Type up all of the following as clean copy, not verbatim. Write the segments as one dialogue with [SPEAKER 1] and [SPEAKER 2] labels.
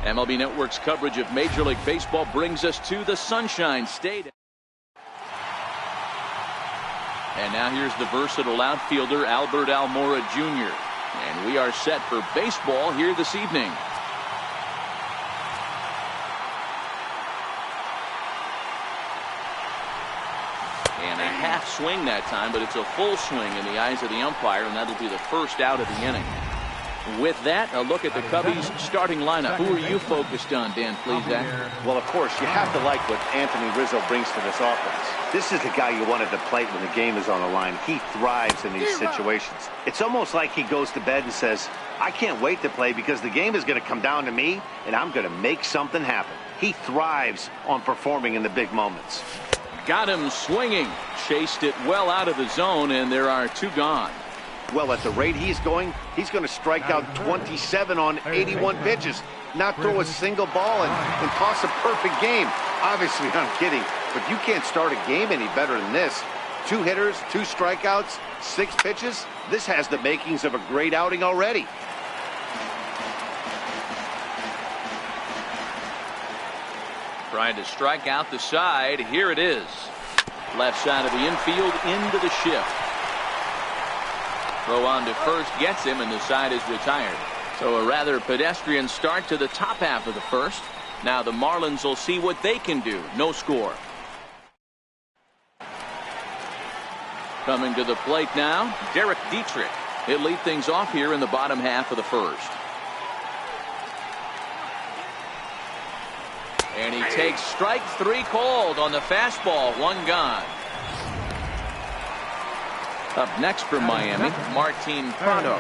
[SPEAKER 1] MLB Network's coverage of Major League Baseball brings us to the Sunshine State. And now here's the versatile outfielder Albert Almora Jr. And we are set for baseball here this evening. And a half swing that time, but it's a full swing in the eyes of the umpire, and that'll be the first out of the inning. With that, a look at the Cubbies starting lineup. Who are you focused on, Dan, please, Zach?
[SPEAKER 2] Well, of course, you have to like what Anthony Rizzo brings to this offense. This is the guy you want at the plate when the game is on the line. He thrives in these situations. It's almost like he goes to bed and says, I can't wait to play because the game is going to come down to me, and I'm going to make something happen. He thrives on performing in the big moments.
[SPEAKER 1] Got him swinging. Chased it well out of the zone, and there are two gone.
[SPEAKER 2] Well, at the rate he's going to strike out 27 on 81 pitches, not throw a single ball, and toss a perfect game. Obviously, I'm kidding, but you can't start a game any better than this. 2 hitters, 2 strikeouts, 6 pitches. This has the makings of a great outing already.
[SPEAKER 1] Trying to strike out the side. Here it is. Left side of the infield into the shift. Throw on to first gets him, and the side is retired. So a rather pedestrian start to the top half of the first. Now the Marlins will see what they can do. No score. Coming to the plate now, Derek Dietrich. He'll lead things off here in the bottom half of the first. And he takes strike 3 called on the fastball. 1 gone. Up next for Miami, Martin Prado.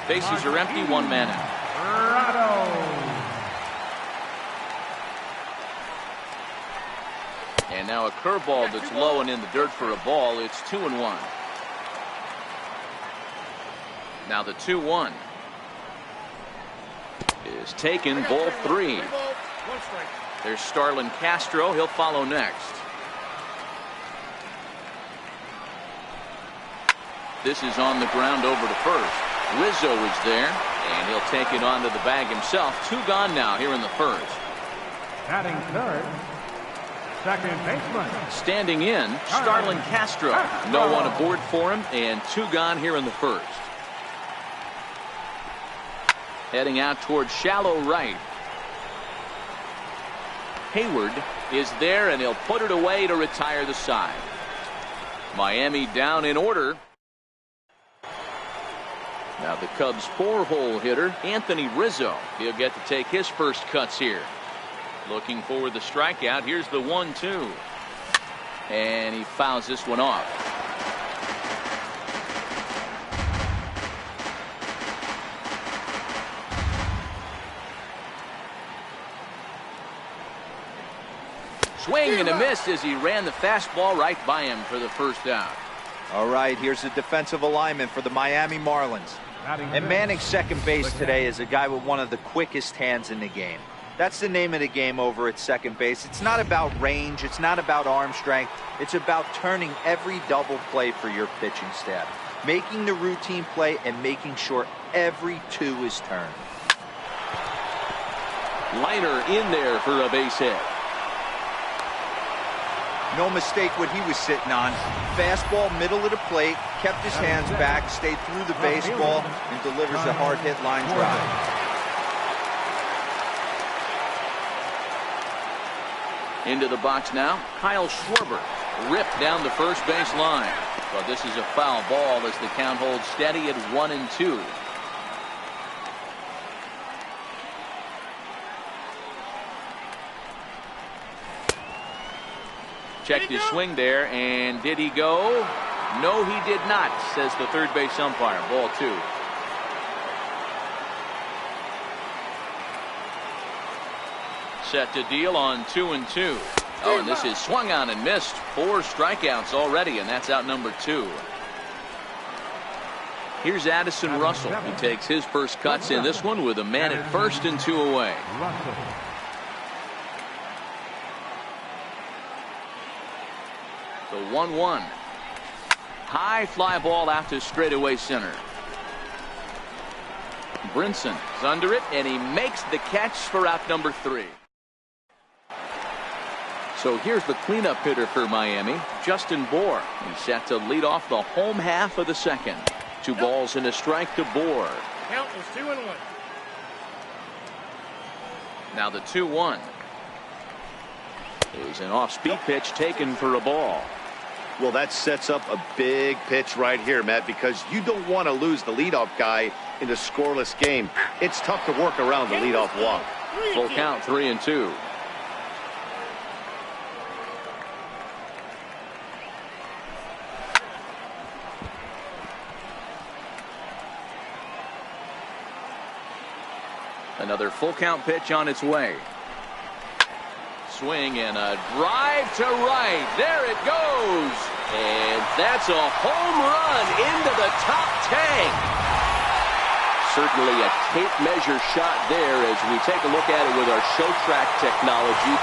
[SPEAKER 1] Bases are empty, 1 man out. And now a curveball that's low and in the dirt for a ball. It's 2-1. Now the 2-1 is taken, ball 3. There's Starlin Castro. He'll follow next. This is on the ground over to first. Rizzo is there, and he'll take it onto the bag himself. 2 gone now here in the first.
[SPEAKER 3] Batting third, second baseman.
[SPEAKER 1] Standing in, Starlin Castro. No one aboard for him, and 2 gone here in the first. Heading out towards shallow right. Hayward is there, and he'll put it away to retire the side. Miami down in order. Now the Cubs' 4-hole hitter, Anthony Rizzo. He'll get to take his first cuts here. Looking for the strikeout. Here's the 1-2. And he fouls this one off. Swing and a miss as he ran the fastball right by him for the first out.
[SPEAKER 4] All right, here's the defensive alignment for the Miami Marlins. And manning second base today is a guy with one of the quickest hands in the game. That's the name of the game over at second base. It's not about range. It's not about arm strength. It's about turning every double play for your pitching staff, making the routine play and making sure every 2 is turned.
[SPEAKER 1] Liner in there for a base hit.
[SPEAKER 4] No mistake what he was sitting on. Fastball, middle of the plate, kept his hands back, stayed through the baseball, and delivers a hard hit line drive.
[SPEAKER 1] Into the box now, Kyle Schwarber. Ripped down the first base line. But this is a foul ball as the count holds steady at 1-2. Checked his swing there, and did he go? No, he did not, says the third base umpire. Ball 2. Set to deal on 2-2. Oh, and this is swung on and missed. 4 strikeouts already, and that's out number 2. Here's Addison Russell. He takes his first cuts in this one with a man at first and 2 away. The 1-1. High fly ball out to straightaway center. Brinson is under it, and he makes the catch for out number 3. So here's the cleanup hitter for Miami, Justin Bohr. He's set to lead off the home half of the second. 2 balls and a strike to Bohr.
[SPEAKER 3] Count is 2-1.
[SPEAKER 1] Now the 2-1 is an off-speed pitch taken for a ball.
[SPEAKER 2] Well, that sets up a big pitch right here, Matt, because you don't want to lose the leadoff guy in a scoreless game. It's tough to work around the leadoff walk.
[SPEAKER 1] Full count, 3-2. Another full count pitch on its way. Swing and a drive to right. There it goes. And that's a home run into the top tank. Certainly a tape measure shot there as we take a look at it with our show track technology.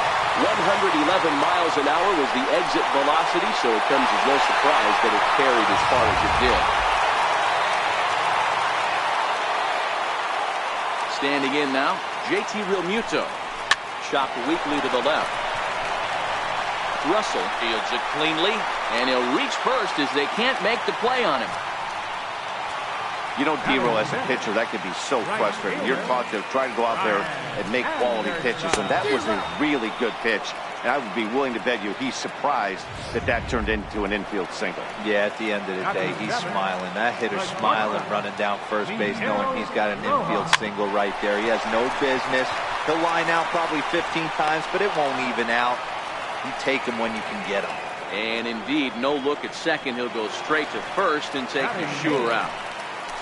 [SPEAKER 1] 111 miles an hour was the exit velocity, so it comes as no surprise that it carried as far as it did. Standing in now, JT Realmuto. Chopped weakly to the left. Russell fields it cleanly, and he'll reach first as they can't make the play on him.
[SPEAKER 2] You know, D-Roll, as a pitcher, that can be so frustrating. You're taught to try to go out there and make quality pitches, and that was a really good pitch. And I would be willing to bet you he's surprised that that turned into an infield single.
[SPEAKER 4] Yeah, at the end of the day, he's smiling. That hitter's smiling, running down first base, knowing he's got an infield single right there. He has no business. He'll line out probably 15 times, but it won't even out. You take him when you can get him.
[SPEAKER 1] And indeed, no look at second. He'll go straight to first and take the sure out.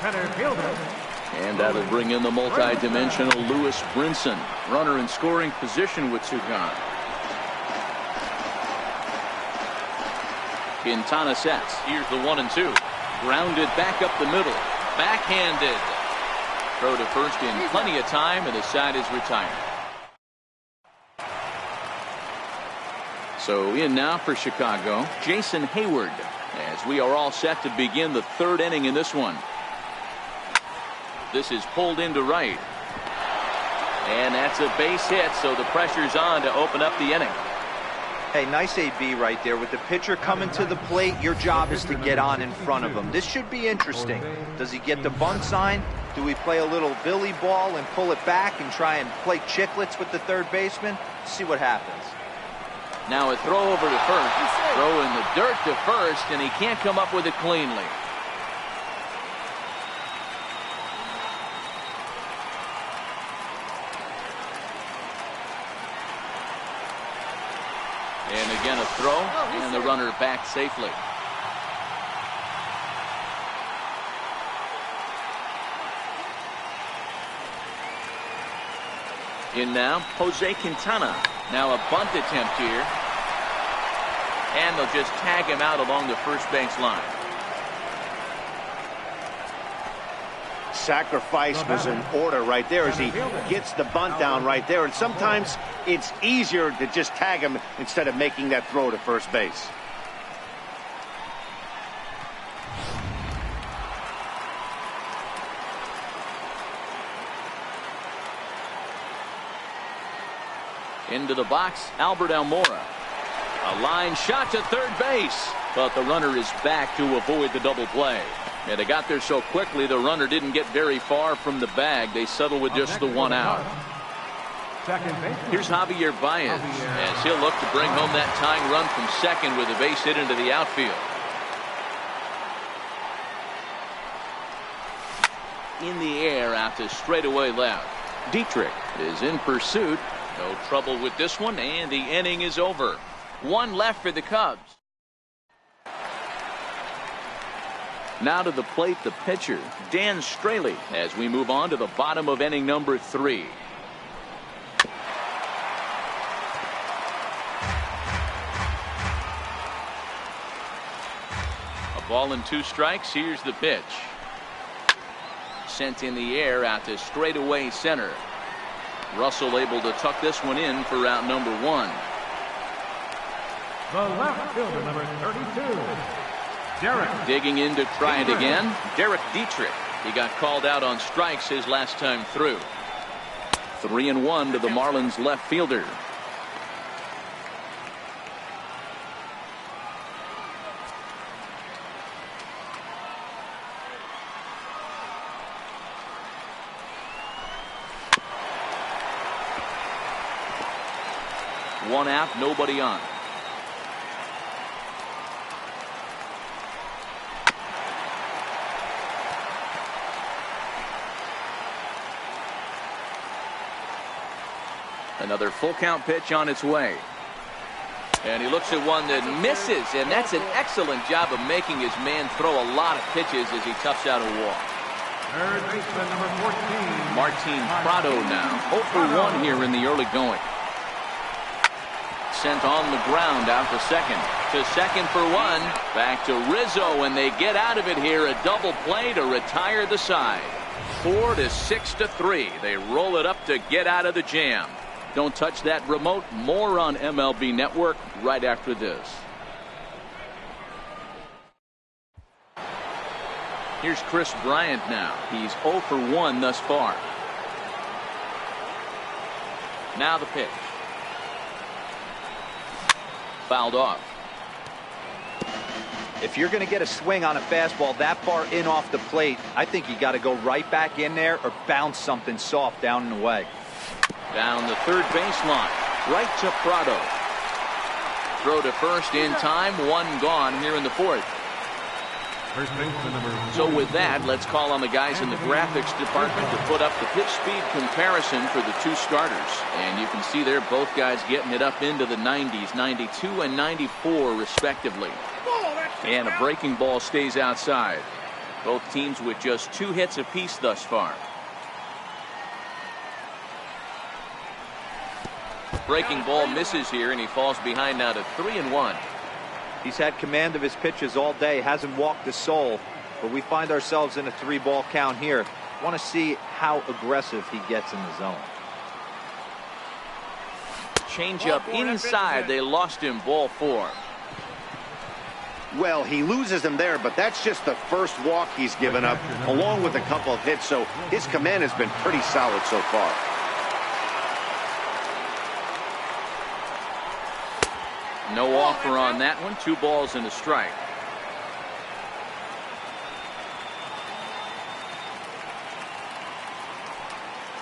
[SPEAKER 1] And that'll bring in the multi-dimensional Lewis Brinson. Runner in scoring position with 2 gone. Quintana sets. Here's the 1-2. Grounded back up the middle. Backhanded. Throw to first in plenty of time, and the side is retired. So in now for Chicago, Jason Hayward, as we are all set to begin the 3rd inning in this one. This is pulled into right. And that's a base hit, so the pressure's on to open up the inning.
[SPEAKER 4] Hey, nice AB right there. With the pitcher coming to the plate, your job is to get on in front of him. This should be interesting. Does he get the bunt sign? Do we play a little Billy ball and pull it back and try and play chicklets with the third baseman? See what happens.
[SPEAKER 1] Now a throw over to first. Throw in the dirt to first, and he can't come up with it cleanly. And again a throw, and the runner back safely. In now, Jose Quintana. Now a bunt attempt here. And they'll just tag him out along the first base line.
[SPEAKER 2] Sacrifice was in order right there as he gets the bunt down right there. And sometimes it's easier to just tag him instead of making that throw to first base.
[SPEAKER 1] Into the box, Albert Almora. A line shot to third base, but the runner is back to avoid the double play. And they got there so quickly, the runner didn't get very far from the bag. They settled with just the 1 out. Here's Javier Baez as he'll look to bring home that tying run from second with a base hit into the outfield. In the air out to straightaway left. Dietrich is in pursuit. No trouble with this one, and the inning is over. 1 left for the Cubs. Now to the plate, the pitcher, Dan Straley, as we move on to the bottom of inning number 3. A ball and 2 strikes. Here's the pitch. Sent in the air out to straightaway center. Russell able to tuck this one in for out number 1.
[SPEAKER 3] The left fielder, number 32, Derek.
[SPEAKER 1] Digging in to try it again, Derek Dietrich. He got called out on strikes his last time through. 3-1 to the Marlins left fielder. One out, nobody on. Another full count pitch on its way. And he looks at one that misses, and that's an excellent job of making his man throw a lot of pitches as he toughs out a walk.
[SPEAKER 3] Third baseman, number 14.
[SPEAKER 1] Martin Prado now. 0 for 1 here in the early going. Sent on the ground out to second. To second for one. Back to Rizzo, and they get out of it here. A double play to retire the side. 4 to 6 to 3. They roll it up to get out of the jam. Don't touch that remote. More on MLB Network right after this. Here's Chris Bryant now. He's 0 for 1 thus far. Now the pitch. Fouled off.
[SPEAKER 4] If you're going to get a swing on a fastball that far in off the plate, I think you got to go right back in there or bounce something soft down and away.
[SPEAKER 1] Down the third baseline, right to Prado. Throw to first in time, one gone here in the fourth.
[SPEAKER 3] First baseman, number 14.
[SPEAKER 1] So with that, let's call on the guys in the graphics department to put up the pitch speed comparison for the two starters. And you can see there both guys getting it up into the 90s, 92 and 94 respectively. And a breaking ball stays outside. Both teams with just 2 hits apiece thus far. Breaking ball misses here, and he falls behind now to 3-1.
[SPEAKER 4] He's had command of his pitches all day, hasn't walked a soul, but we find ourselves in a 3-ball count here. Want to see how aggressive he gets in the zone.
[SPEAKER 1] Change up inside. They lost him, ball 4.
[SPEAKER 2] Well, he loses him there, but that's just the first walk he's given up, along with a couple of hits, so his command has been pretty solid so far.
[SPEAKER 1] No offer on that one. 2 balls and a strike.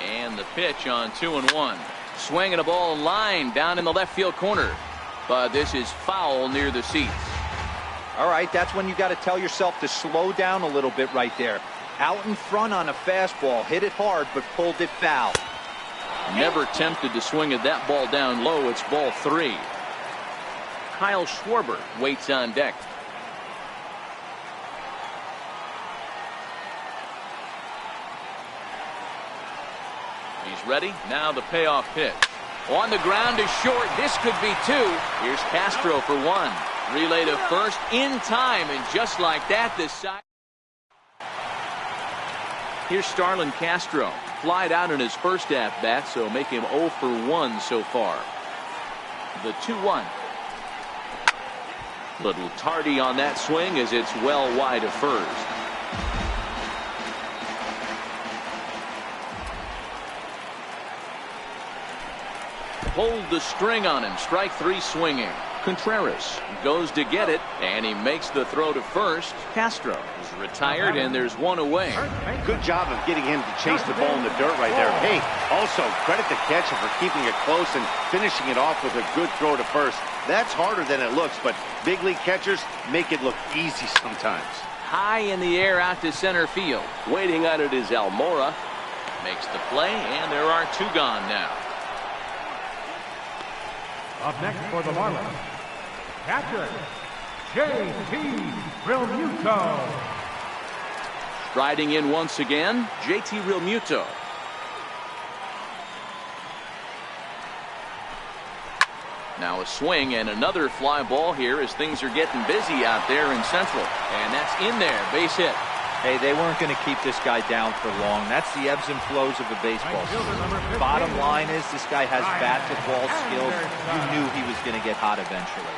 [SPEAKER 1] And the pitch on 2-1. Swinging a ball line down in the left field corner. But this is foul near the seats.
[SPEAKER 4] All right, that's when you got to tell yourself to slow down a little bit right there. Out in front on a fastball, hit it hard, but pulled it foul.
[SPEAKER 1] Never tempted to swing at that ball down low. It's ball 3. Kyle Schwarber waits on deck. He's ready. Now the payoff pitch. On the ground is short. This could be 2. Here's Castro for 1. Relay to first in time, and just like that, this side. Here's Starlin Castro. Flied out in his first at-bat, so make him 0 for 1 so far. The 2-1. Little tardy on that swing as it's well wide of first. Pulled the string on him. Strike 3 swinging. Contreras goes to get it, and he makes the throw to first. Castro is retired, and there's 1 away.
[SPEAKER 2] Good job of getting him to chase the ball in the dirt right there. Hey, also credit the catcher for keeping it close and finishing it off with a good throw to first. That's harder than it looks, but big league catchers make it look easy sometimes.
[SPEAKER 1] High in the air out to center field. Waiting on it is Almora. Makes the play, and there are 2 gone now.
[SPEAKER 3] Up next for the Marlins, catcher, J.T. Realmuto.
[SPEAKER 1] Striding in once again, J.T. Realmuto. Now a swing and another fly ball here as things are getting busy out there in Central. And that's in there, base hit.
[SPEAKER 4] Hey, they weren't going to keep this guy down for long. That's the ebbs and flows of a baseball season. Bottom line is this guy has bat to ball skills. You knew he was going to get hot eventually.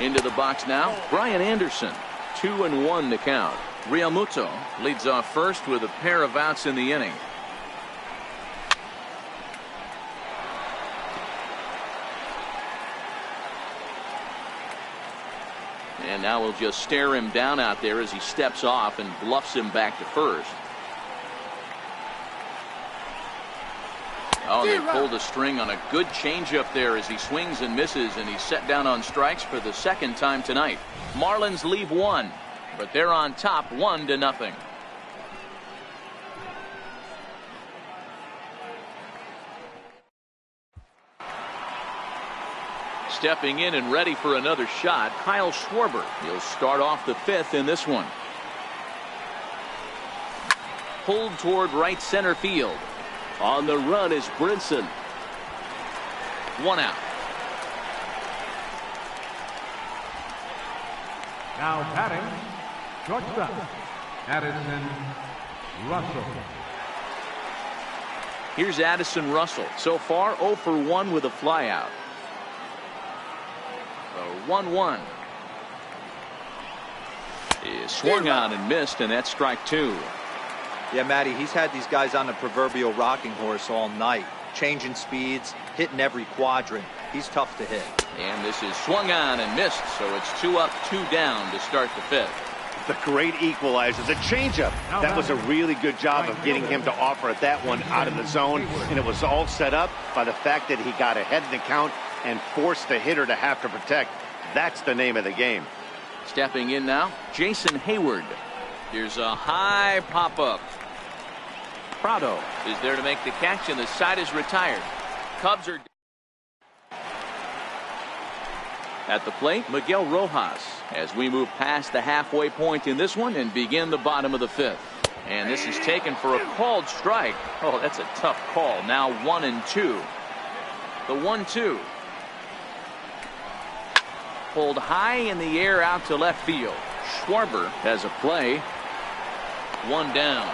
[SPEAKER 1] Into the box now, Brian Anderson. 2-1 to count. Realmuto leads off first with a pair of outs in the inning. And now we'll just stare him down out there as he steps off and bluffs him back to first. Oh, they pulled a string on a good changeup there as he swings and misses, and he's set down on strikes for the second time tonight. Marlins leave one, but they're on top 1-0. Stepping in and ready for another shot, Kyle Schwarber. He'll start off the fifth in this one. Pulled toward right center field. On the run is Brinson. One out.
[SPEAKER 3] Now batting, shortstop, Addison Russell.
[SPEAKER 1] Here's Addison Russell. So far 0 for 1 with a flyout. 1-1. He swung on and missed, and that's strike 2.
[SPEAKER 4] Yeah, Matty, he's had these guys on the proverbial rocking horse all night, changing speeds, hitting every quadrant. He's tough to hit.
[SPEAKER 1] And this is swung on and missed, so it's 2 up, 2 down to start the fifth.
[SPEAKER 2] The great equalizer, the changeup. That was a really good job of getting him to offer at that one out of the zone, and it was all set up by the fact that he got ahead in the count and forced the hitter to have to protect. That's the name of the game.
[SPEAKER 1] Stepping in now, Jason Hayward. Here's a high pop-up. Prado is there to make the catch, and the side is retired. Cubs are at the plate. Miguel Rojas as we move past the halfway point in this one and begin the bottom of the fifth. And this is taken for a called strike. Oh, that's a tough call. Now 1-2. The 1-2. Pulled high in the air out to left field. Schwarber has a play. 1 down.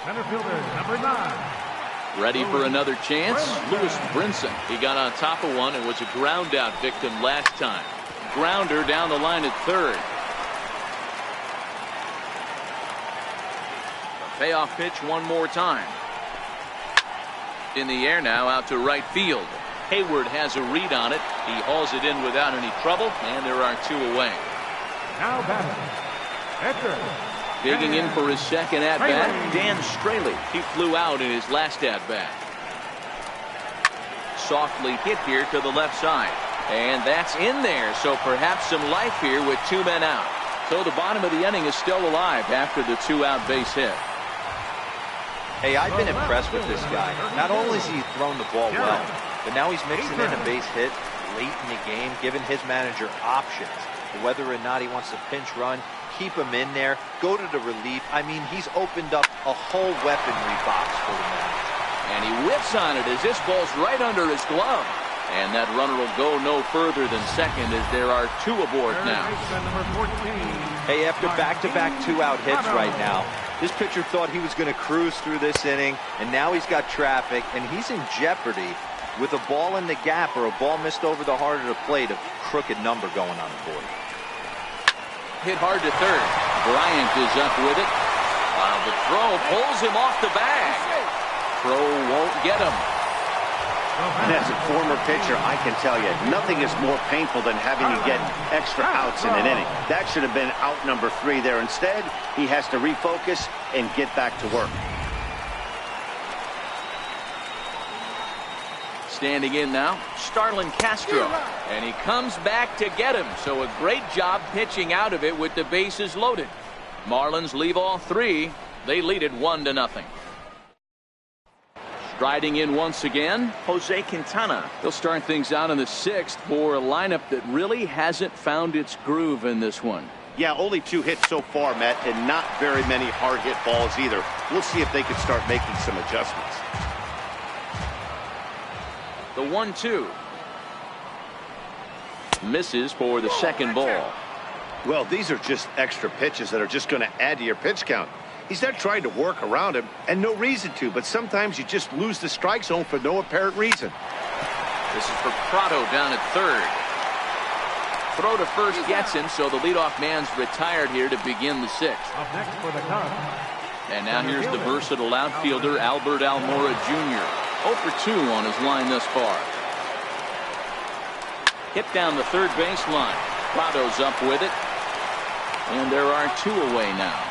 [SPEAKER 3] Center fielder, number 9.
[SPEAKER 1] Ready for another chance. Lewis Brinson. He got on top of one and was a ground out victim last time. Grounder down the line at third. A payoff pitch one more time. In the air now out to right field. Hayward has a read on it. He hauls it in without any trouble, and there are 2 away.
[SPEAKER 3] Now batting, Edgar.
[SPEAKER 1] Digging in for his second at-bat, Dan Straley. He flew out in his last at-bat. Softly hit here to the left side. And that's in there, so perhaps some life here with 2 men out. So the bottom of the inning is still alive after the 2-out base hit.
[SPEAKER 4] Hey, I've been impressed with this guy. Not only has he thrown the ball well, but now he's mixing in a base hit late in the game, giving his manager options. Whether or not he wants to pinch run, keep him in there, go to the relief. I mean, he's opened up a whole weaponry box for the manager.
[SPEAKER 1] And he whips on it as this ball's right under his glove. And that runner will go no further than second as there are 2 aboard now.
[SPEAKER 4] Hey, after back-to-back 2-out hits right now, this pitcher thought he was going to cruise through this inning, and now he's got traffic, and he's in jeopardy with a ball in the gap or a ball missed over the heart of the plate, a crooked number going on the board.
[SPEAKER 1] Hit hard to third. Bryant is up with it. While the throw pulls him off the bag. Throw won't get him.
[SPEAKER 2] And as a former pitcher, I can tell you, nothing is more painful than having to get extra outs in an inning. That should have been out number 3 there. Instead, he has to refocus and get back to work.
[SPEAKER 1] Standing in now, Starlin Castro. And he comes back to get him. So a great job pitching out of it with the bases loaded. Marlins leave all 3. They lead it 1-0. Striding in once again, Jose Quintana. They'll start things out in the 6th for a lineup that really hasn't found its groove in this one.
[SPEAKER 2] Yeah, only 2 hits so far, Matt, and not very many hard hit balls either. We'll see if they can start making some adjustments.
[SPEAKER 1] The 1-2. Misses for the second ball.
[SPEAKER 2] Well, these are just extra pitches that are just going to add to your pitch count. He's not trying to work around him, and no reason to, but sometimes you just lose the strike zone for no apparent reason.
[SPEAKER 1] This is for Prado down at third. throw to first gets him, so the leadoff man's retired here to begin the sixth.
[SPEAKER 3] Up next for the Cubs.
[SPEAKER 1] And now here's the versatile outfielder, Albert Almora Jr. 0 for 2 on his line thus far. Hit down the third baseline. Prado's up with it. And there are 2 away now.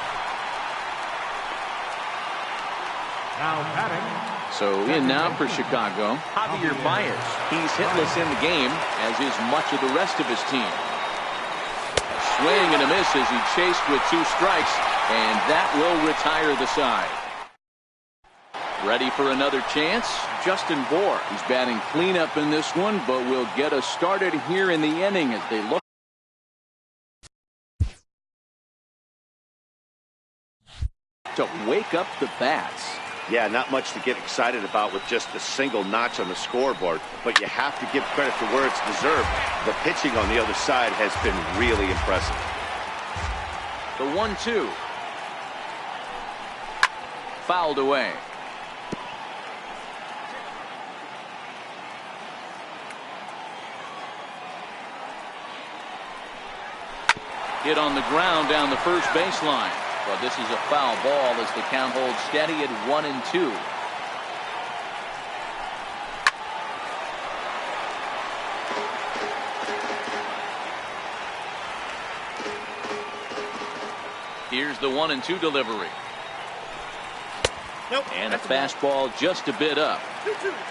[SPEAKER 3] Now batting.
[SPEAKER 1] So in now for Chicago, Javier Baez. He's hitless in the game, as is much of the rest of his team. A swing and a miss as he chased with 2 strikes, and that will retire the side. Ready for another chance? Justin Bour. He's batting cleanup in this one, but will get us started here in the inning as they look to wake up the bats.
[SPEAKER 2] Yeah, not much to get excited about with just a single notch on the scoreboard, but you have to give credit to where it's deserved. The pitching on the other side has been really impressive.
[SPEAKER 1] The 1-2. Fouled away. Hit on the ground down the first baseline. But this is a foul ball as the count holds steady at 1-2. Here's the 1-2 delivery.
[SPEAKER 4] Nope.
[SPEAKER 1] And a fastball just a bit up.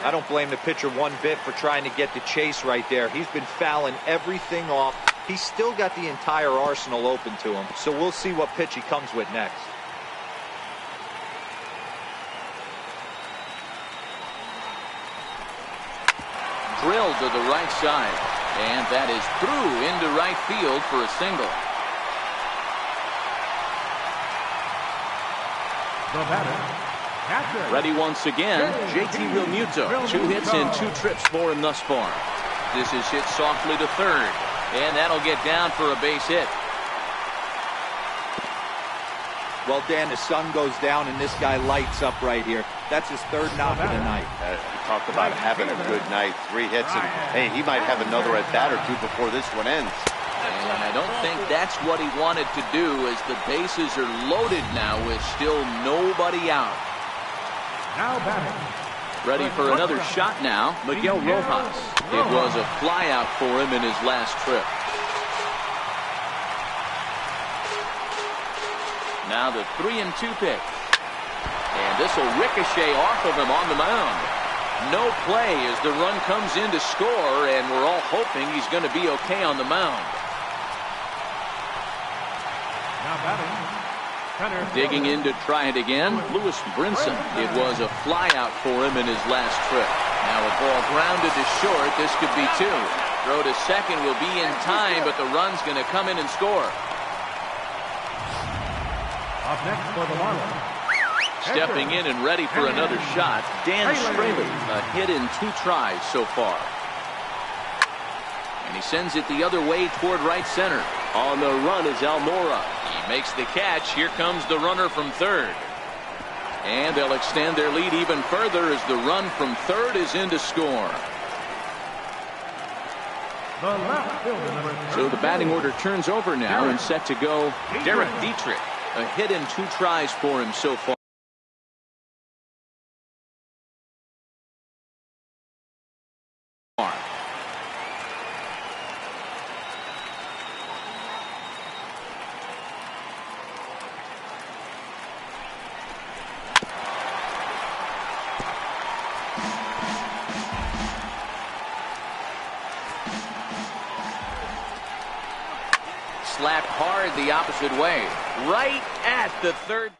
[SPEAKER 4] I don't blame the pitcher one bit for trying to get the chase right there. He's been fouling everything off. He's still got the entire arsenal open to him, so we'll see what pitch he comes with next.
[SPEAKER 1] Drilled to the right side, and that is through into right field for a single.
[SPEAKER 3] The batter, catcher.
[SPEAKER 1] Ready once again, JT Realmuto. 2 hits and 2 trips for him thus far. This is hit softly to third, and that'll get down for a base hit.
[SPEAKER 4] Well, Dan, the sun goes down and this guy lights up right here. That's his 3rd knock of the night.
[SPEAKER 2] Talk about having a good night. 3 hits, and hey, he might have another at bat or 2 before this one ends.
[SPEAKER 1] And I don't think that's what he wanted to do, as the bases are loaded now with still nobody out.
[SPEAKER 3] Now batting.
[SPEAKER 1] Ready for another shot now, Miguel Rojas. It was a fly out for him in his last trip. Now the 3-2 pitch. And this will ricochet off of him on the mound. No play as the run comes in to score, and we're all hoping he's going to be okay on the mound.
[SPEAKER 3] Now batting.
[SPEAKER 1] Digging in to try it again, Lewis Brinson. It was a fly out for him in his last trip. Now a ball grounded to short. This could be 2. Throw to second will be in time, but the run's going to come in and score.
[SPEAKER 3] Up next for the Marlins.
[SPEAKER 1] Stepping in and ready for another shot, Dan Straley. A hit in 2 tries so far. And he sends it the other way toward right center. On the run is Almora. He makes the catch. Here comes the runner from third. And they'll extend their lead even further as the run from third is in to score.
[SPEAKER 3] The left fielder, number 30.
[SPEAKER 1] So the batting order turns over now and set to go Derek Dietrich. A hit in 2 tries for him so far. Slapped hard the opposite way, right at the third.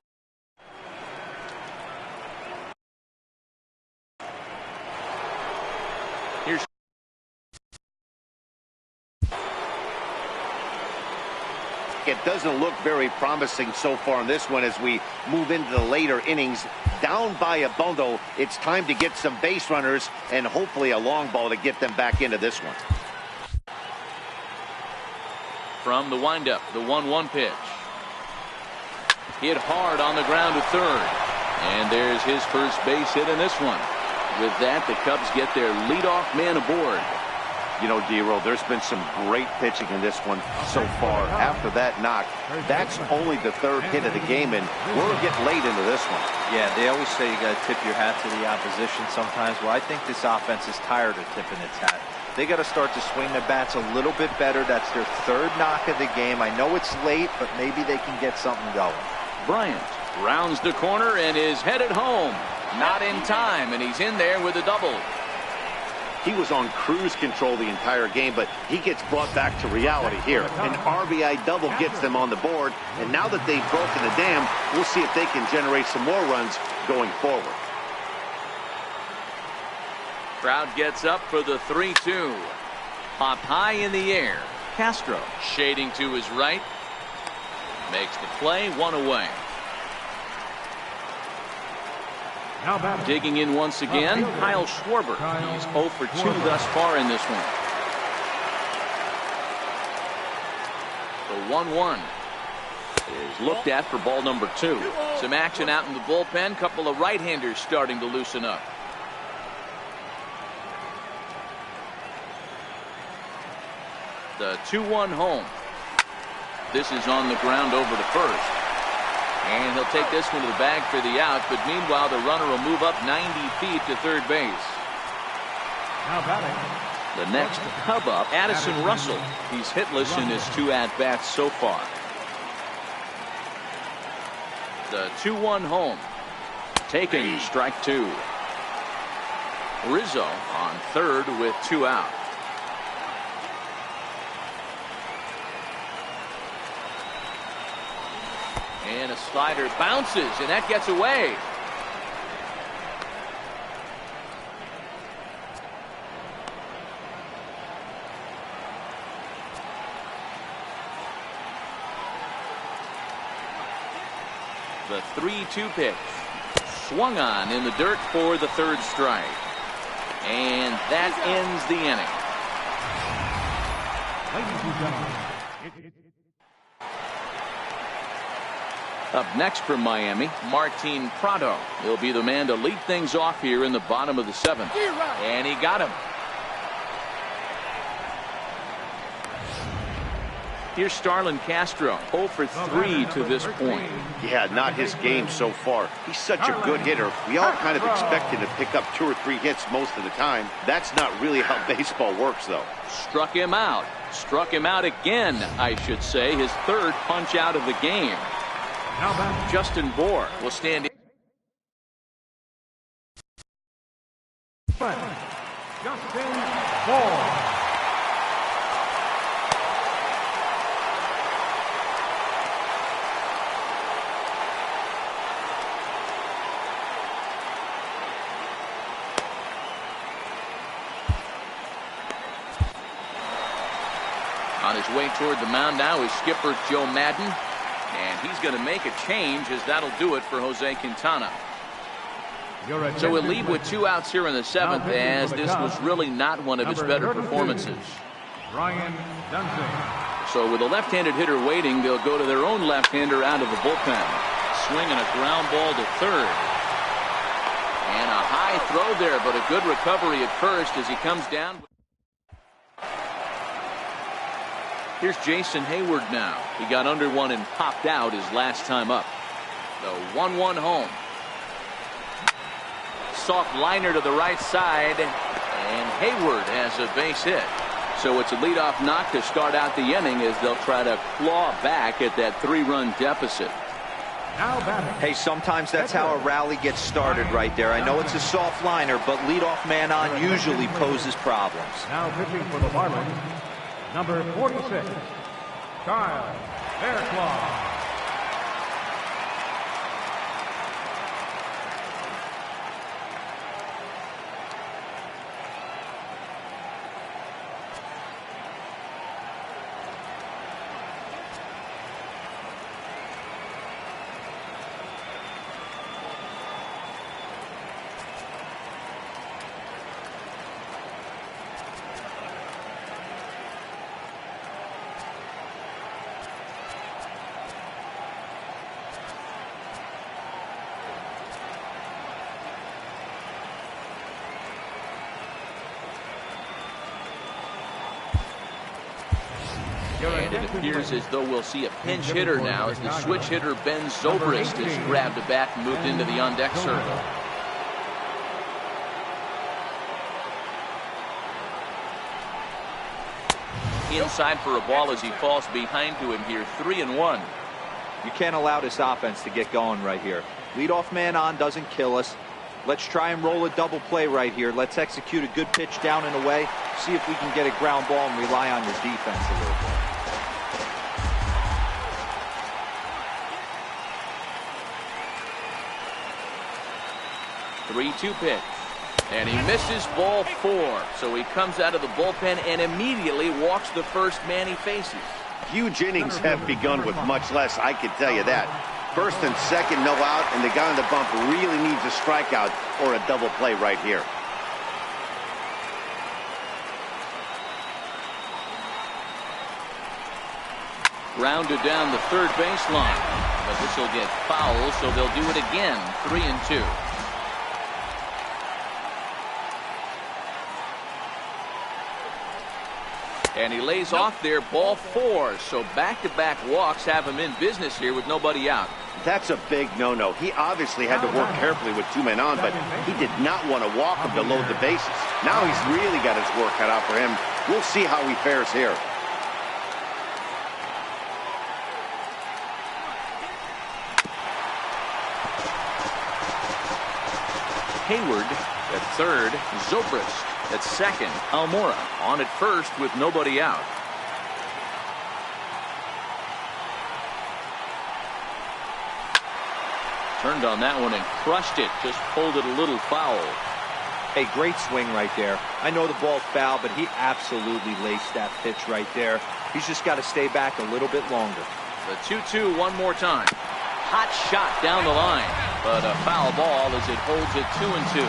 [SPEAKER 1] Here's
[SPEAKER 2] It doesn't look very promising so far in this one as we move into the later innings. Down by a bundle, it's time to get some base runners and hopefully a long ball to get them back into this one.
[SPEAKER 1] from the windup, the 1-1 pitch. Hit hard on the ground to third. And there's his first base hit in this one. With that, the Cubs get their leadoff man aboard.
[SPEAKER 2] You know, D-Roll, there's been some great pitching in this one so far. After that knock, that's only the third hit of the game, and we're getting late into this one.
[SPEAKER 4] Yeah, they always say you got to tip your hat to the opposition sometimes. Well, I think this offense is tired of tipping its hat. They got to start to swing the bats a little bit better. That's their third knock of the game. I know it's late, but maybe they can get something going.
[SPEAKER 1] Bryant rounds the corner and is headed home. Not in time, and he's in there with a double.
[SPEAKER 2] He was on cruise control the entire game, but he gets brought back to reality here. An RBI double gets them on the board, and now that they've broken the dam, we'll see if they can generate some more runs going forward.
[SPEAKER 1] Crowd gets up for the 3-2. Popped high in the air. Castro shading to his right. Makes the play, one away. Digging in once again, Kyle Schwarber. He's 0 for 2 thus far in this one. The 1-1 is looked at for ball number 2. Some action out in the bullpen. Couple of right-handers starting to loosen up. The 2-1 home. This is on the ground over to first. And he'll take this one to the bag for the out, but meanwhile the runner will move up 90 feet to third base.
[SPEAKER 3] Now batting.
[SPEAKER 1] The next Cub up, Addison Russell. He's hitless in his 2 at-bats so far. The 2-1 home. Taking strike 2. Rizzo on third with 2 out. And a slider bounces, and that gets away. The 3-2 pitch. Swung on in the dirt for the 3rd strike. And that ends the inning.
[SPEAKER 3] Ladies and gentlemen,
[SPEAKER 1] Up next from Miami, Martin Prado. He'll be the man to lead things off here in the bottom of the 7th. And he got him. Here's Starlin Castro, 0 for 3 to this point.
[SPEAKER 2] Yeah, not his game so far. He's such a good hitter. We all kind of expect him to pick up 2 or 3 hits most of the time. That's not really how baseball works, though.
[SPEAKER 1] Struck him out. Struck him out again, I should say. His 3rd punch out of the game. Justin Bohr will stand in.
[SPEAKER 3] Justin Bohr.
[SPEAKER 1] On his way toward the mound now is skipper Joe Madden. And he's going to make a change, as that'll do it for Jose Quintana. So we'll leave with 2 outs here in the 7th, as this was really not one of his better performances. So with a left-handed hitter waiting, they'll go to their own left-hander out of the bullpen. Swinging a ground ball to third. And a high throw there, but a good recovery at first as he comes down. Here's Jason Hayward now. He got under one and popped out his last time up. The 1-1 home. Soft liner to the right side, and Hayward has a base hit. So it's a leadoff knock to start out the inning as they'll try to claw back at that 3-run deficit.
[SPEAKER 4] Hey, sometimes that's how a rally gets started right there. I know it's a soft liner, but leadoff man on usually poses problems.
[SPEAKER 3] Now pitching for the Marlins, number 46, Kyle Fairclough.
[SPEAKER 1] And it appears as though we'll see a pinch hitter now as the switch hitter Ben Zobrist has grabbed a bat and moved into the on-deck circle. Inside for a ball as he falls behind to him here, 3-1.
[SPEAKER 4] You can't allow this offense to get going right here. Leadoff man on doesn't kill us. Let's try and roll a double play right here. Let's execute a good pitch down and away. See if we can get a ground ball and rely on your defense a little bit.
[SPEAKER 1] 3-2 pitch. And he misses ball 4. So he comes out of the bullpen and immediately walks the first man he faces.
[SPEAKER 2] Huge innings have begun with much less, I can tell you that. First and second, no out, and the guy on the bump really needs a strikeout or a double play right here.
[SPEAKER 1] Grounded down the third baseline. But this will get foul, so they'll do it again. 3-2. And he lays off there, ball 4. So back-to-back walks have him in business here with nobody out.
[SPEAKER 2] That's a big no-no. He obviously had to work carefully with 2 men on, but he did not want to walk him to load the bases. Now he's really got his work cut out for him. We'll see how he fares here.
[SPEAKER 1] Hayward at third, Zobrist at second, Almora on at first with nobody out. Turned on that one and crushed it, just pulled it a little foul.
[SPEAKER 4] Hey, great swing right there. I know the ball's foul, but he absolutely laced that pitch right there. He's just got to stay back a little bit longer.
[SPEAKER 1] The 2-2 one more time. Hot shot down the line, but a foul ball as it holds it 2-2.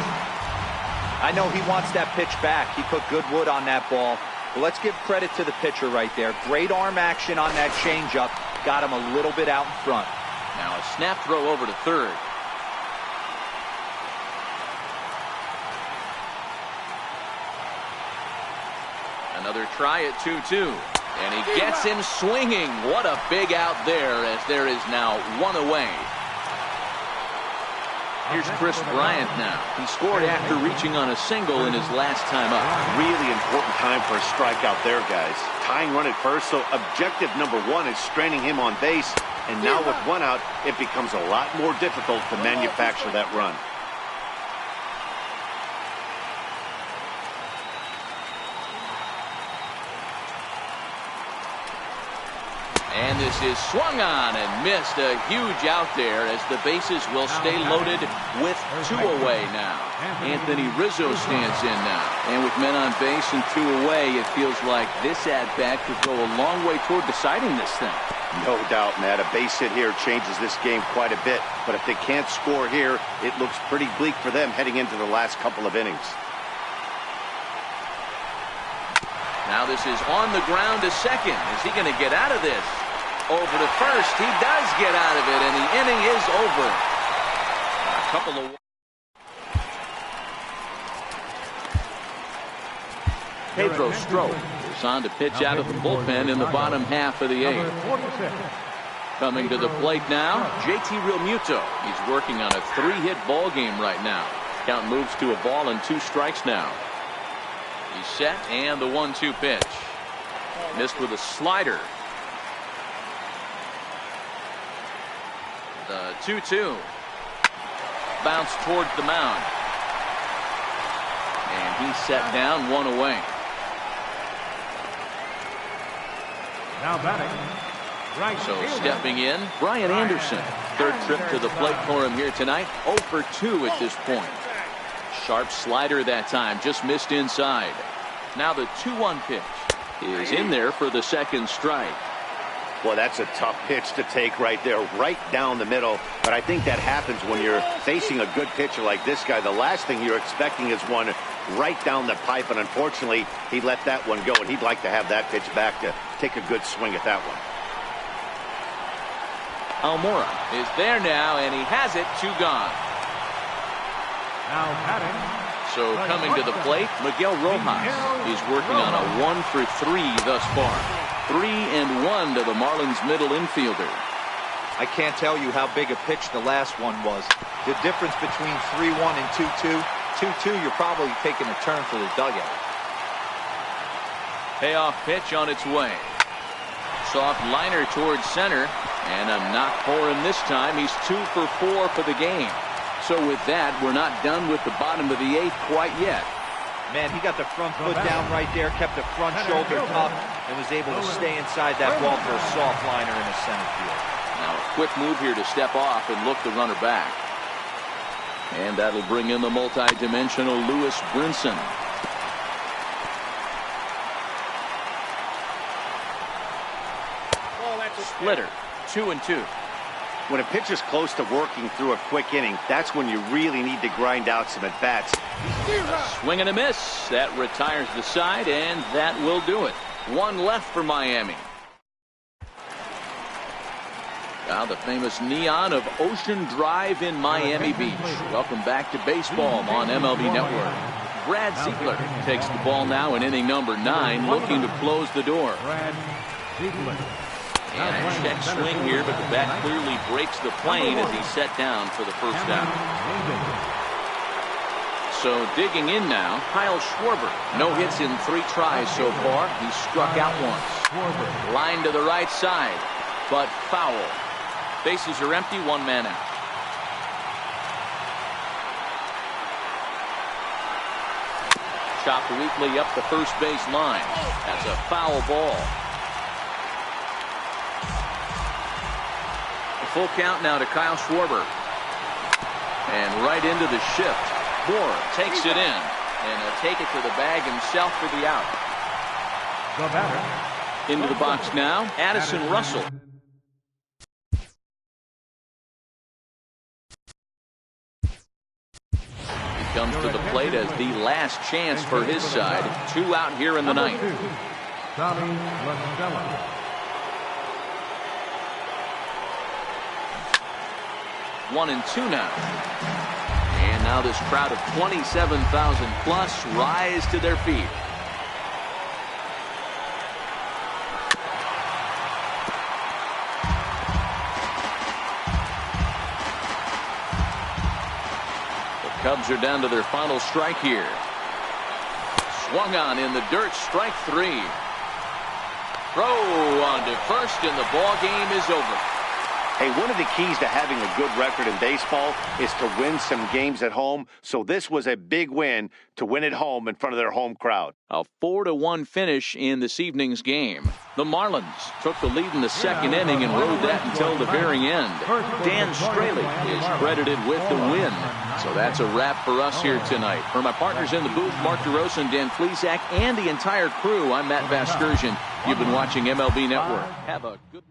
[SPEAKER 4] I know he wants that pitch back. He put good wood on that ball. But let's give credit to the pitcher right there. Great arm action on that changeup. Got him a little bit out in front.
[SPEAKER 1] Now a snap throw over to third. Another try at 2-2. And he gets him swinging. What a big out there as there is now 1 away. Here's Chris Bryant now. He scored after reaching on a single in his last time up.
[SPEAKER 2] Really important time for a strikeout there, guys. Tying run at first, so objective number 1 is straining him on base. And now with 1 out, it becomes a lot more difficult to manufacture that run.
[SPEAKER 1] And this is swung on and missed. A huge out there as the bases will stay loaded with 2 away now. Anthony Rizzo stands in now. And with men on base and 2 away, it feels like this at-bat could go a long way toward deciding this thing.
[SPEAKER 2] No doubt, Matt. A base hit here changes this game quite a bit. But if they can't score here, it looks pretty bleak for them heading into the last couple of innings.
[SPEAKER 1] Now this is on the ground to second. Is he going to get out of this? Over to first. He does get out of it, and the inning is over. A couple of... Pedro Strop is on to pitch out of the bullpen in the bottom half of the 8th. Coming to the plate now, JT Realmuto. He's working on a 3-hit ball game right now. Count moves to a ball and 2 strikes now. He's set, and the 1-2 pitch. Missed with a slider. The 2-2. Bounce towards the mound. And he's set down, 1 away.
[SPEAKER 3] Now batting. Right
[SPEAKER 1] So
[SPEAKER 3] fielder,
[SPEAKER 1] stepping in, Brian Anderson. Third trip to the plate for him here tonight. 0 for 2 at this point. Sharp slider that time, just missed inside. Now the 2-1 pitch is in there for the second strike.
[SPEAKER 2] Well, that's a tough pitch to take right there, right down the middle. But I think that happens when you're facing a good pitcher like this guy. The last thing you're expecting is one right down the pipe, and unfortunately, he let that one go, and he'd like to have that pitch back to take a good swing at that one.
[SPEAKER 1] Almora is there now, and he has it, 2 gone.
[SPEAKER 3] now batting.
[SPEAKER 1] So coming to the plate, Miguel Rojas. He's working on a 1 for 3 thus far. 3-1 to the Marlins middle infielder.
[SPEAKER 4] I can't tell you how big a pitch the last one was. The difference between 3-1 and 2-2. 2-2, you're probably taking a turn for the dugout.
[SPEAKER 1] Payoff pitch on its way. Soft liner towards center, and a knock for him this time. He's 2 for 4 for the game. So with that, we're not done with the bottom of the 8th quite yet.
[SPEAKER 4] Man, he got the front foot down right there, kept the front shoulder up, and was able to stay inside that ball for a soft liner in the center field.
[SPEAKER 1] Now a quick move here to step off and look the runner back. And that'll bring in the multi-dimensional Lewis Brinson. Splitter, 2-2.
[SPEAKER 2] When a pitcher's close to working through a quick inning, that's when you really need to grind out some at-bats.
[SPEAKER 1] A swing and a miss. That retires the side, and that will do it. 1 left for Miami. Now the famous neon of Ocean Drive in Miami Beach. Welcome back to baseball on MLB Network. Brad Ziegler takes the ball now in inning number 9, looking to close the door. And a check swing here, but the bat clearly breaks the plane as he's set down for the first out. So digging in now, Kyle Schwarber. No hits in 3 tries so far. He struck out once. Line to the right side, but foul. Bases are empty, 1 man out. Chopped weakly up the first base line. That's a foul ball. Full count now to Kyle Schwarber. And right into the shift. Moore takes it in. And he'll take it to the bag himself for the out. Into the box now, Addison Russell. He comes to the plate as the last chance for his side. 2 out here in the 9th. 1-2 now. And now this crowd of 27,000 plus rise to their feet. The Cubs are down to their final strike here. Swung on in the dirt, strike 3. Throw on to first, and the ball game is over.
[SPEAKER 2] Hey, one of the keys to having a good record in baseball is to win some games at home. So this was a big win to win at home in front of their home crowd.
[SPEAKER 1] A 4-1 finish in this evening's game. The Marlins took the lead in the 2nd inning and rode that until the very end. Dan Straley is credited with the win. So that's a wrap for us here tonight. For my partners in the booth, Mark DeRosa and Dan Plesac, and the entire crew, I'm Matt Vasgersian. You've been watching MLB Network. Have a good